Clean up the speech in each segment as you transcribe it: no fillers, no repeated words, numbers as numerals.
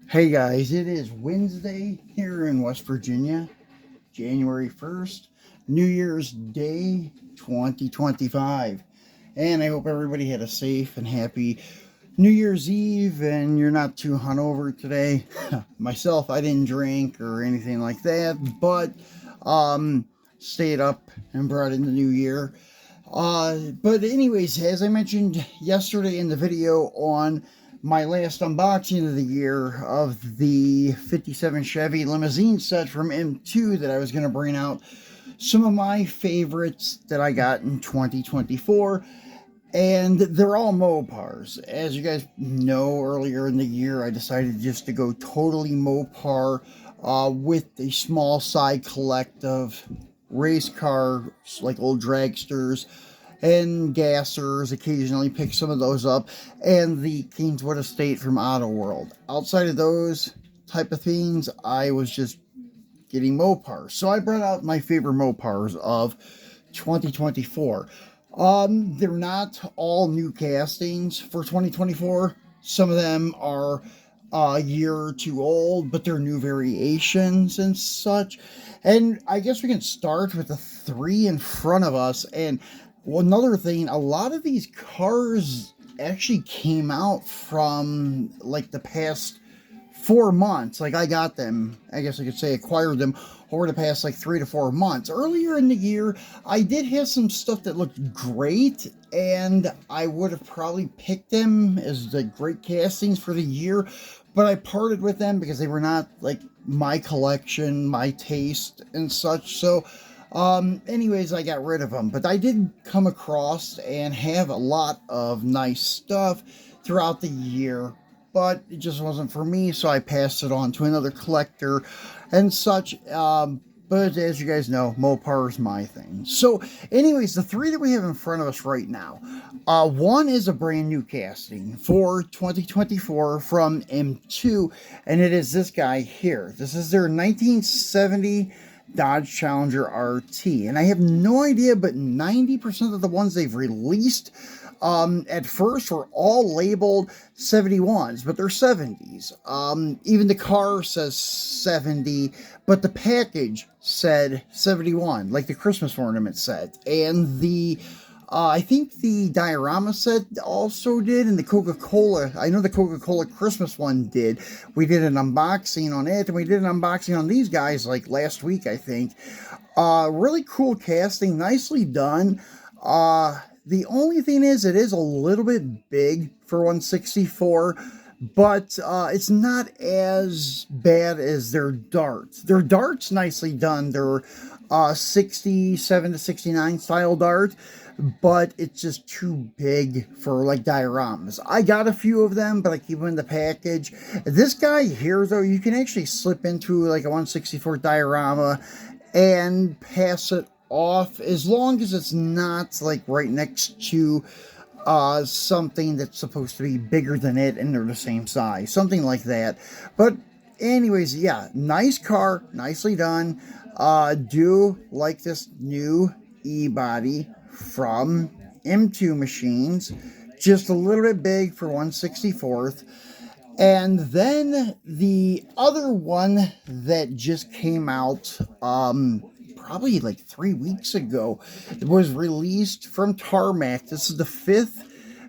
Hey guys, it is Wednesday here in West Virginia, January 1st, New Year's Day 2025. And I hope everybody had a safe and happy New Year's Eve and you're not too hungover today. Myself, I didn't drink or anything like that, but stayed up and brought in the new year. But anyways, as I mentioned yesterday in the video on my last unboxing of the year of the 57 Chevy limousine set from M2 that I was going to bring out some of my favorites that I got in 2024, and they're all Mopars. As you guys know, earlier in the year I decided just to go totally Mopar with a small side collect of race cars like old dragsters and gassers. Occasionally pick some of those up, and the Kingswood Estate from Auto World. Outside of those type of things, I was just getting Mopars. So I brought out my favorite Mopars of 2024. They're not all new castings for 2024. Some of them are a year or two old, but they're new variations and such. And I guess we can start with the three in front of us. And another thing, a lot of these cars actually came out from like the past 4 months. Like I got them, I guess I could say acquired them over the past like 3 to 4 months. Earlier in the year, I did have some stuff that looked great, and I would have probably picked them as the great castings for the year, but I parted with them because they were not like my collection, my taste, and such. So, anyways, I got rid of them. But I did come across and have a lot of nice stuff throughout the year, but it just wasn't for me, so I passed it on to another collector and such. But as you guys know, Mopar is my thing. So, anyways, the three that we have in front of us right now, one is a brand new casting for 2024 from M2, and it is this guy here. This is their 1970 Dodge Challenger RT, and I have no idea, but 90% of the ones they've released at first were all labeled 71s, but they're 70s. Even the car says 70, but the package said 71, like the Christmas ornament said. And the I think the diorama set also did, and the Coca-Cola, I know the Coca-Cola Christmas one did. We did an unboxing on it, and we did an unboxing on these guys like last week, I think. Really cool casting, nicely done. The only thing is, it is a little bit big for 164, but it's not as bad as their darts. Their darts nicely done. They're 67 to 69 style dart, but it's just too big for like dioramas. I got a few of them, but I keep them in the package. This guy here, though, you can actually slip into like a 164 diorama and pass it off, as long as it's not like right next to something that's supposed to be bigger than it and they're the same size, something like that. But anyways, yeah, nice car, nicely done. Do like this new e-body from M2 Machines, just a little bit big for 164th. And then the other one that just came out probably like 3 weeks ago, it was released from Tarmac. This is the fifth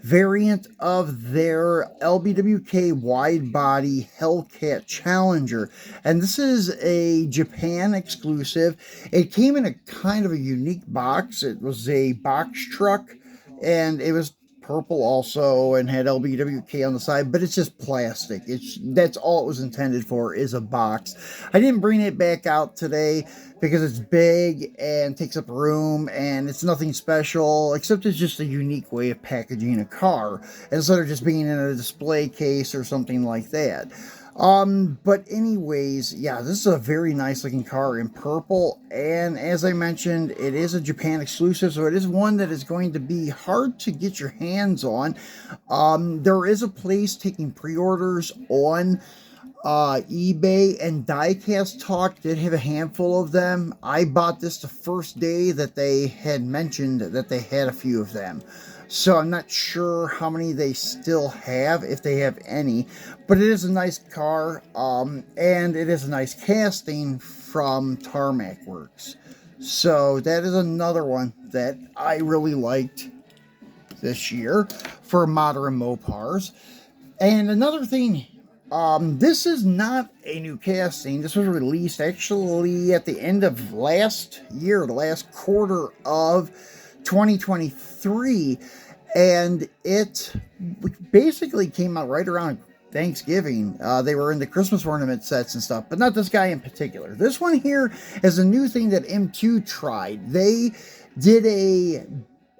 variant of their LBWK wide body Hellcat Challenger, and this is a Japan exclusive. It came in a kind of a unique box. It was a box truck, and it was purple also and had LBWK on the side, but it's just plastic. That's all it was intended for, is a box. I didn't bring it back out today because it's big and takes up room, and it's nothing special, except it's just a unique way of packaging a car instead of just being in a display case or something like that. But anyways, yeah, this is a very nice looking car in purple, and as I mentioned, it is a Japan exclusive, so it is one that is going to be hard to get your hands on. There is a place taking pre-orders on eBay, and Diecast Talk did have a handful of them. I bought this the first day that they had mentioned that they had a few of them. So I'm not sure how many they still have, if they have any, but it is a nice car, and it is a nice casting from Tarmac Works. So that is another one that I really liked this year for modern Mopars. And another thing, this is not a new casting. This was released actually at the end of last year, the last quarter of 2023, and it basically came out right around Thanksgiving. They were in the Christmas ornament sets and stuff, but not this guy in particular. This one here is a new thing that M2 tried. They did a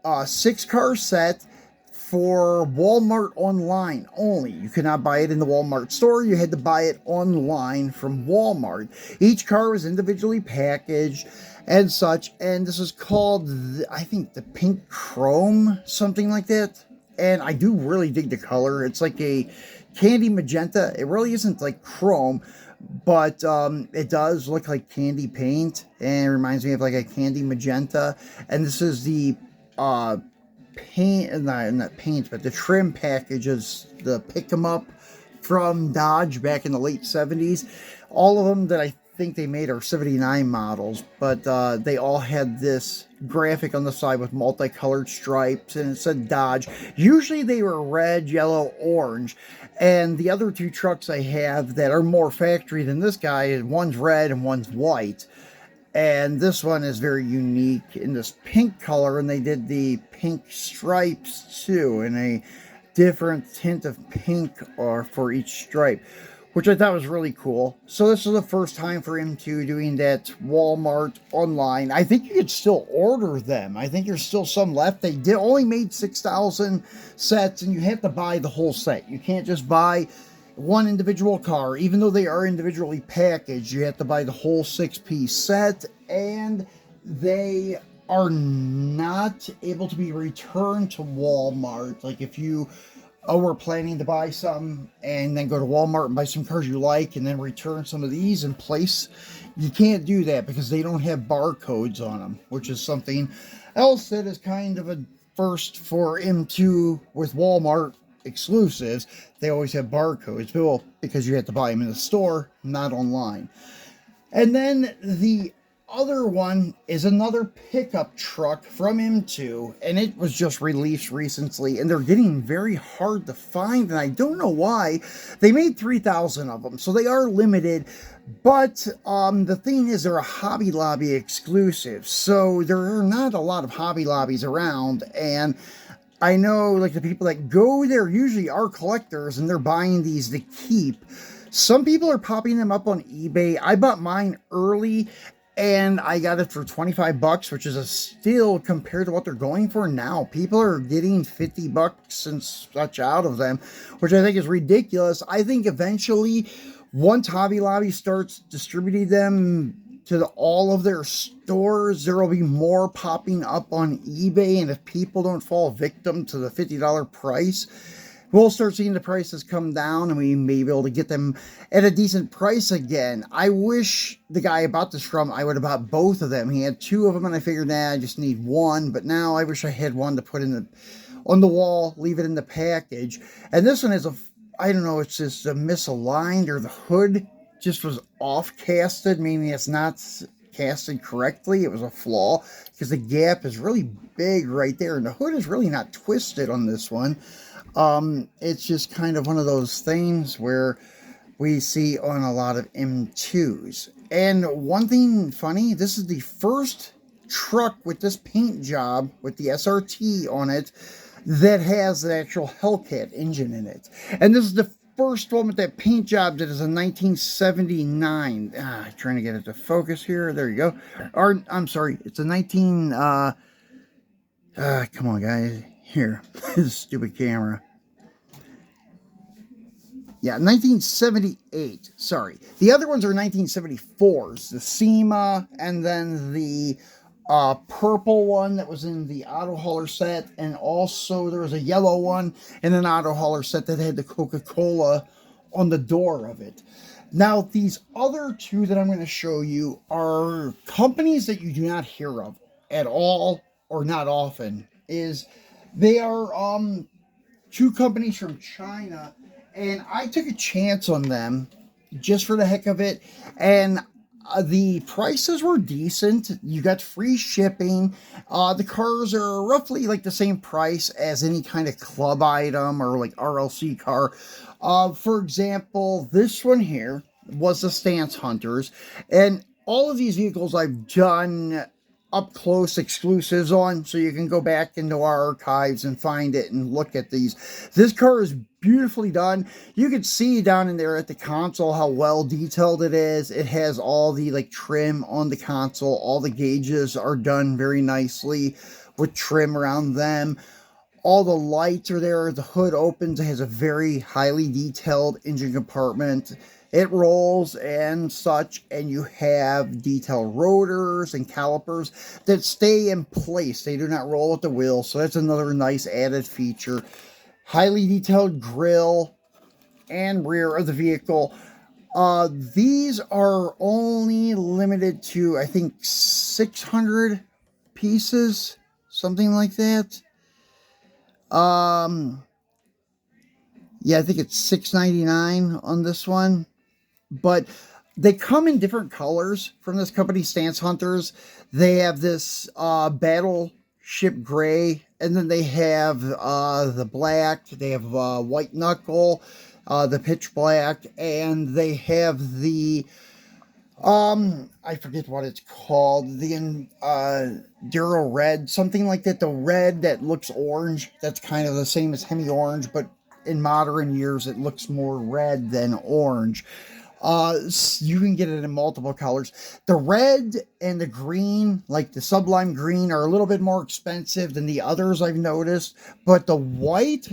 6-car set for Walmart online only. You could not buy it in the Walmart store. You had to buy it online from Walmart. Each car was individually packaged and such, and this is called, I think, the Pink Chrome, something like that. And I do really dig the color. It's like a candy magenta. It really isn't like chrome, but it does look like candy paint, and it reminds me of like a candy magenta. And this is the paint, not paint, but the trim package is the pick 'em up from Dodge back in the late 70s. All of them that I think they made are 79 models, but they all had this graphic on the side with multicolored stripes, and it said Dodge. Usually they were red, yellow, orange, and the other two trucks I have that are more factory than this guy, one's red and one's white. And this one is very unique in this pink color, and they did the pink stripes too, in a different tint of pink or for each stripe, which I thought was really cool. So this is the first time for M2 doing that Walmart online. I think you could still order them. I think there's still some left. They did only made 6,000 sets, and you have to buy the whole set. You can't just buy one individual car. Even though they are individually packaged, you have to buy the whole 6-piece set, and they are not able to be returned to Walmart. Like if you were planning to buy some and then go to Walmart and buy some cars you like and then return some of these in place, you can't do that because they don't have barcodes on them, which is something else that is kind of a first for M2 with Walmart exclusives. They always have barcodes, well, because you have to buy them in the store, not online. And then the other one is another pickup truck from M2, and it was just released recently, and they're getting very hard to find, and I don't know why. They made 3,000 of them, so they are limited, but the thing is, they're a Hobby Lobby exclusive, so there are not a lot of Hobby Lobbies around, and I know, like, the people that go there usually are collectors, and they're buying these to keep. Some people are popping them up on eBay. I bought mine early, and I got it for 25 bucks, which is a steal compared to what they're going for now. People are getting 50 bucks and such out of them, which I think is ridiculous. I think eventually, once Hobby Lobby starts distributing them to all of their stores, there will be more popping up on eBay, and if people don't fall victim to the $50 price, we'll start seeing the prices come down, and we may be able to get them at a decent price again. I wish the guy I bought this from, I would have bought both of them. He had 2 of them, and I figured, nah, I just need 1, but now I wish I had 1 to put on the wall, leave it in the package. And this one is I don't know, it's just misaligned, or the hood just was off casted, meaning it's not casted correctly. It was a flaw because the gap is really big right there, and the hood is really not twisted on this one. It's just kind of one of those things where we see on a lot of M2s. And one thing funny, this is the first truck with this paint job with the SRT on it that has the actual Hellcat engine in it. And this is the first one with that paint job that is a 1979. Trying to get it to focus here. There you go. Or, I'm sorry, it's a 19... come on, guys. Here. This stupid camera. Yeah, 1978. Sorry. The other ones are 1974s. The SEMA, and then the purple one that was in the auto hauler set, and also there was a yellow one in an auto hauler set that had the Coca-Cola on the door of it. Now, these other 2 that I'm going to show you are companies that you do not hear of at all, or not often. They are two companies from China, and I took a chance on them just for the heck of it. And the prices were decent. You got free shipping. The cars are roughly like the same price as any kind of club item or like RLC car. For example, this one here was the Stance Hunters, and all of these vehicles I've done up close exclusives on, so you can go back into our archives and find it and look at these. This car is beautifully done. You can see down in there at the console how well detailed it is. It has all the like trim on the console. All the gauges are done very nicely with trim around them. All the lights are there. The hood opens. It has a very highly detailed engine compartment. It rolls and such, and you have detailed rotors and calipers that stay in place. They do not roll with the wheels, so that's another nice added feature. Highly detailed grille and rear of the vehicle. These are only limited to, I think, 600 pieces, something like that. Yeah, I think it's $6.99 on this one. But they come in different colors from this company, Stance Hunters. They have this battleship gray, and then they have the black. They have white knuckle, the pitch black, and they have the I forget what it's called, the Duro red, something like that. The red that looks orange, that's kind of the same as Hemi orange, but in modern years it looks more red than orange. You can get it in multiple colors. The red and the green, like the Sublime green, are a little bit more expensive than the others I've noticed, but the white,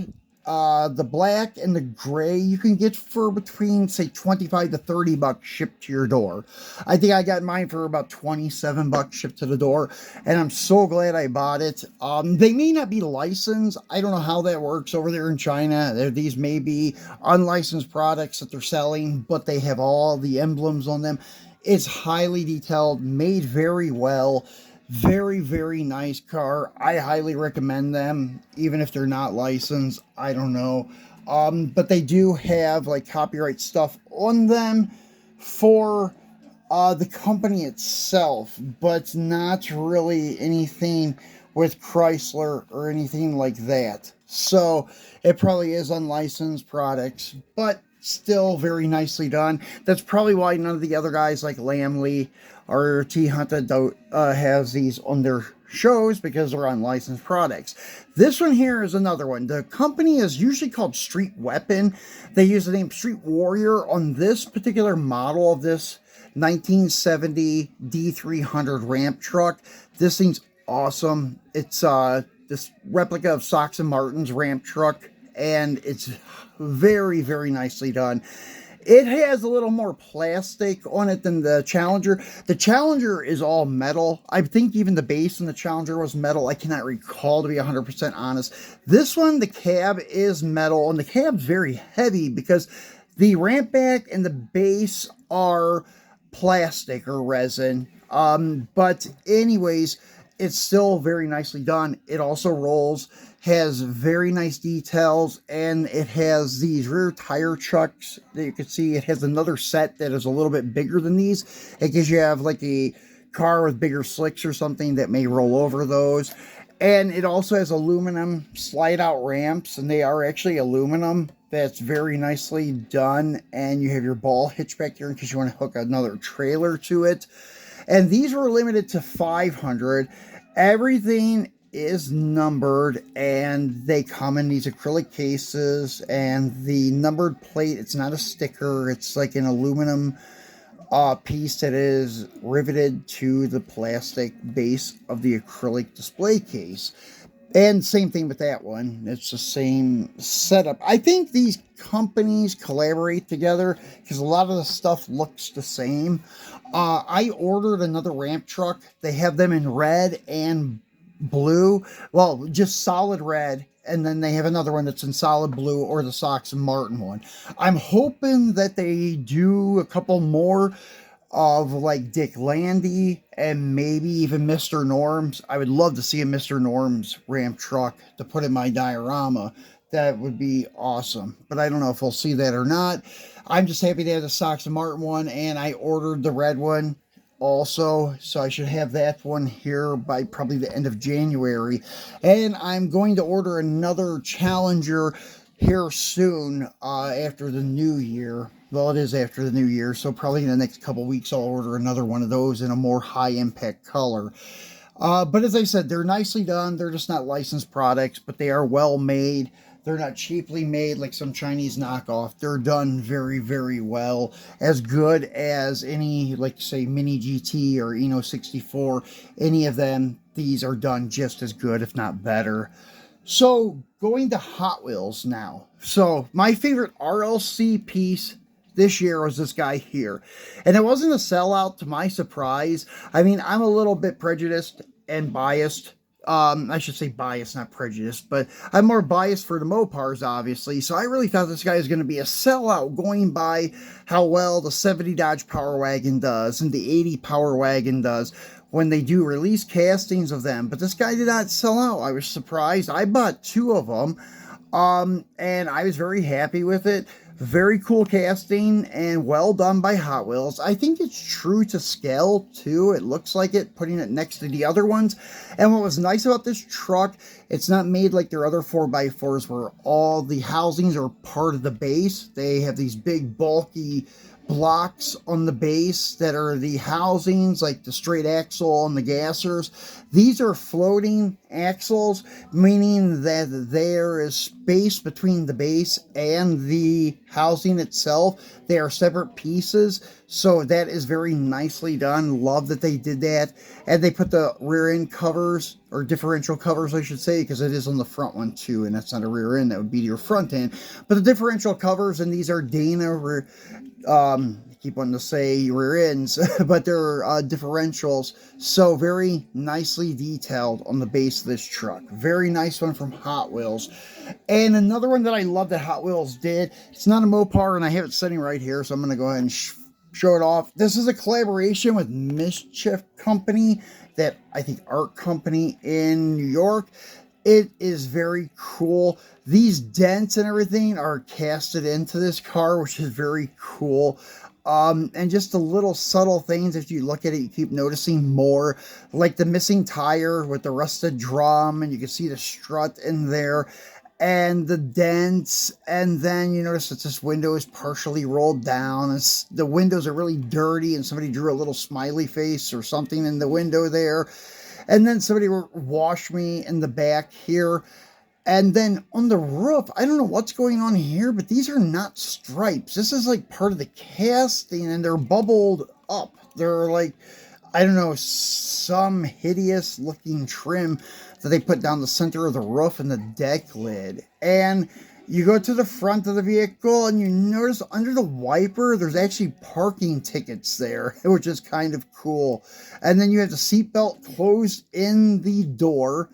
the black, and the gray you can get for between, say, 25 to 30 bucks shipped to your door. I think I got mine for about 27 bucks shipped to the door, and I'm so glad I bought it. They may not be licensed. I don't know how that works over there in China. These may be unlicensed products that they're selling, but they have all the emblems on them. It's highly detailed, made very well. Very, very nice car. I highly recommend them, even if they're not licensed. I don't know. But they do have like copyright stuff on them for the company itself, but not really anything with Chrysler or anything like that. So it probably is unlicensed products, but still very nicely done. That's probably why none of the other guys like Lamley or T Hunter don't has these on their shows, because they're unlicensed products. This one here is another one. The company is usually called Street Weapon. They use the name Street Warrior on this particular model of this 1970 D300 ramp truck. This thing's awesome. It's this replica of Sox and Martin's ramp truck, and it's very, very nicely done. It has a little more plastic on it than the Challenger. The Challenger is all metal. I think even the base in the Challenger was metal. I cannot recall, to be 100% honest. This one, the cab is metal, and the cab's very heavy because the ramp back and the base are plastic or resin. But anyways, it's still very nicely done. It also rolls, has very nice details, and it has these rear tire chucks that you can see. It has another set that is a little bit bigger than these, in case you have like a car with bigger slicks or something that may roll over those. And it also has aluminum slide out ramps, and they are actually aluminum. That's very nicely done. And you have your ball hitch back here in case you want to hook another trailer to it. And these were limited to 500. Everything is numbered, and they come in these acrylic cases, and the numbered plate, it's not a sticker, it's like an aluminum piece that is riveted to the plastic base of the acrylic display case. And same thing with that one. It's the same setup. I think these companies collaborate together because a lot of the stuff looks the same. I ordered another ramp truck. They have them in red and blue. Well, just solid red. And then they have another one that's in solid blue, or the Sox and Martin one. I'm hoping that they do a couple more of like Dick Landy and maybe even Mr. Norm's. I would love to see a Mr. Norm's Ram truck to put in my diorama. That would be awesome. But I don't know if we'll see that or not. I'm just happy to have the Sox and Martin one, and I ordered the red one also, so I should have that one here by probably the end of January. And I'm going to order another Challenger here soon after the new year. Well, it is after the new year, so probably in the next couple weeks I'll order another one of those in a more high impact color. But as I said, they're nicely done. They're just not licensed products, but they are well made. They're not cheaply made like some Chinese knockoff. They're done very, very well. As good as any, like say, Mini GT or Eno 64. Any of them, these are done just as good, if not better. So, going to Hot Wheels now. So, my favorite RLC piece this year was this guy here. And it wasn't a sellout, to my surprise. I mean, I'm a little bit prejudiced and biased. I should say biased, not prejudiced, but I'm more biased for the Mopars, obviously. So I really thought this guy was going to be a sellout, going by how well the 70 Dodge Power Wagon does and the 80 Power Wagon does when they do release castings of them. But this guy did not sell out. I was surprised. I bought 2 of them, and I was very happy with it. Very cool casting and well done by Hot Wheels. I think it's true to scale too. It looks like it, putting it next to the other ones. And what was nice about this truck, it's not made like their other 4x4s where all the housings are part of the base. They have these big bulky blocks on the base that are the housings, like the straight axle and the gassers. These are floating axles, meaning that there is space between the base and the housing itself. They are separate pieces, so that is very nicely done. Love that they did that. And they put the rear end covers, or differential covers I should say, because it is on the front one too, and that's not a rear end, that would be your front end. But the differential covers, and these are Dana I keep wanting to say rear ends, but they're differentials, so very nicely detailed on the base of this truck. Very nice one from Hot Wheels. And another one that I love that Hot Wheels did, it's not a Mopar, and I have it sitting right here, so I'm going to go ahead and show it off. This is a collaboration with Mischief Company, that I think art company in New York. It is very cool. These dents and everything are casted into this car, which is very cool. And just the little subtle things, if you look at it, you keep noticing more, like the missing tire with the rusted drum, and you can see the strut in there, and the dents, and then you notice that this window is partially rolled down, and the windows are really dirty, and somebody drew a little smiley face or something in the window there. And then somebody washed me in the back here. And then on the roof, I don't know what's going on here, but these are not stripes. This is like part of the casting, and they're bubbled up. They're like, I don't know, some hideous looking trim that they put down the center of the roof and the deck lid. And you go to the front of the vehicle, and you notice under the wiper, there's actually parking tickets there, which is kind of cool. And then you have the seatbelt closed in the door.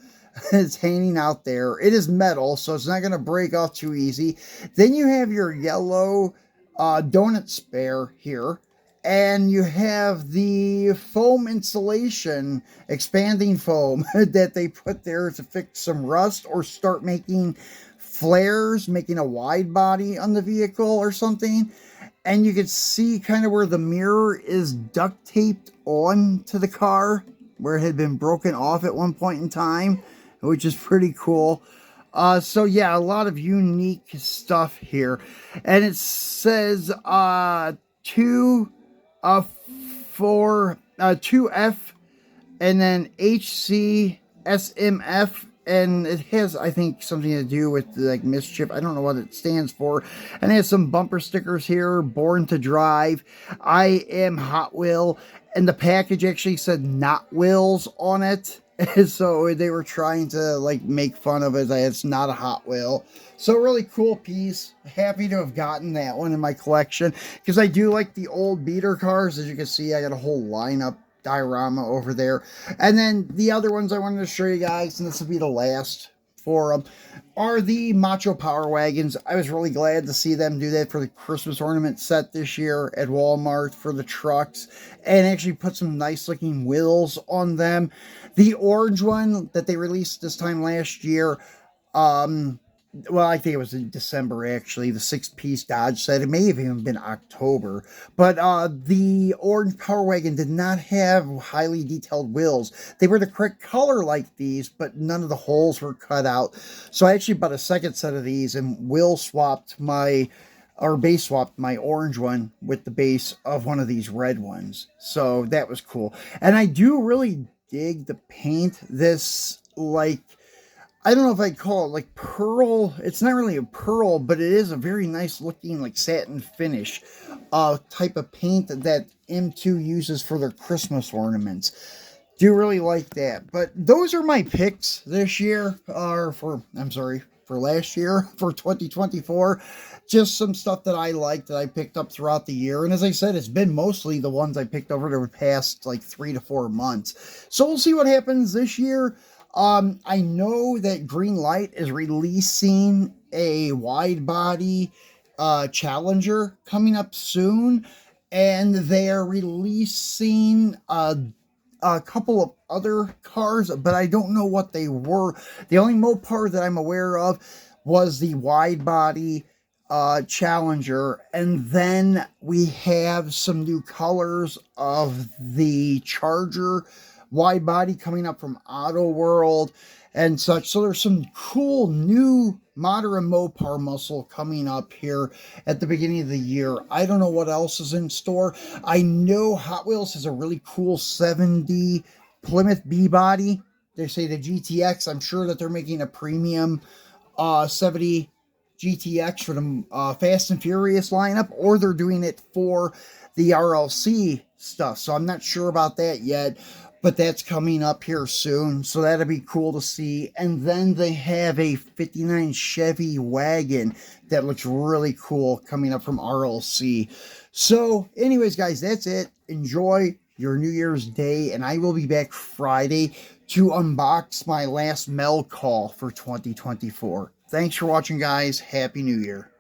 It's hanging out there. It is metal, so it's not going to break off too easy. Then you have your yellow donut spare here. And you have the foam insulation, expanding foam, that they put there to fix some rust or start making flares, making a wide body on the vehicle or something. And you can see kind of where the mirror is duct taped on to the car, where it had been broken off at one point in time, which is pretty cool. So yeah, a lot of unique stuff here. And it says 2F and then HCSMF, and it has, I think, something to do with like Mischief. I don't know what it stands for. And it has some bumper stickers here, Born to Drive, I Am Hot Wheel, and the package actually said Not Wheels on it. So they were trying to like make fun of it. It's not a Hot Wheel. So really cool piece. Happy to have gotten that one in my collection, because I do like the old beater cars. As you can see, I got a whole lineup diorama over there. And then the other ones I wanted to show you guys, and this will be the last for them are the Macho Power Wagons. I was really glad to see them do that for the Christmas ornament set this year at Walmart for the trucks, and actually put some nice looking wheels on them. The orange one that they released this time last year, well, I think it was in December, actually, the 6-piece Dodge set. It may have even been October. But the orange Power Wagon did not have highly detailed wheels. They were the correct color like these, but none of the holes were cut out. So I actually bought a second set of these and base swapped my orange one with the base of one of these red ones. So that was cool. And I do really dig the paint. This, like, I don't know if I'd call it like pearl. It's not really a pearl, but it is a very nice looking like satin finish type of paint that M2 uses for their Christmas ornaments. Do really like that. But those are my picks this year, for last year, for 2024. Just some stuff that I liked that I picked up throughout the year. And as I said, it's been mostly the ones I picked over the past like 3 to 4 months. So we'll see what happens this year. I know that Greenlight is releasing a wide body Challenger coming up soon, and they are releasing a couple of other cars, but I don't know what they were. The only Mopar that I'm aware of was the wide body Challenger, and then we have some new colors of the Charger wide body coming up from Auto World and such. So there's some cool new modern Mopar muscle coming up here at the beginning of the year. I don't know what else is in store. I know Hot Wheels has a really cool 70 Plymouth B body. They say the GTX. I'm sure that they're making a premium 70 GTX for the Fast and Furious lineup, or they're doing it for the RLC stuff. So I'm not sure about that yet, but that's coming up here soon. So that'll be cool to see. And then they have a 59 Chevy wagon that looks really cool coming up from RLC. So anyways, guys, that's it. Enjoy your New Year's Day, and I will be back Friday to unbox my last Mel call for 2024. Thanks for watching, guys. Happy New Year.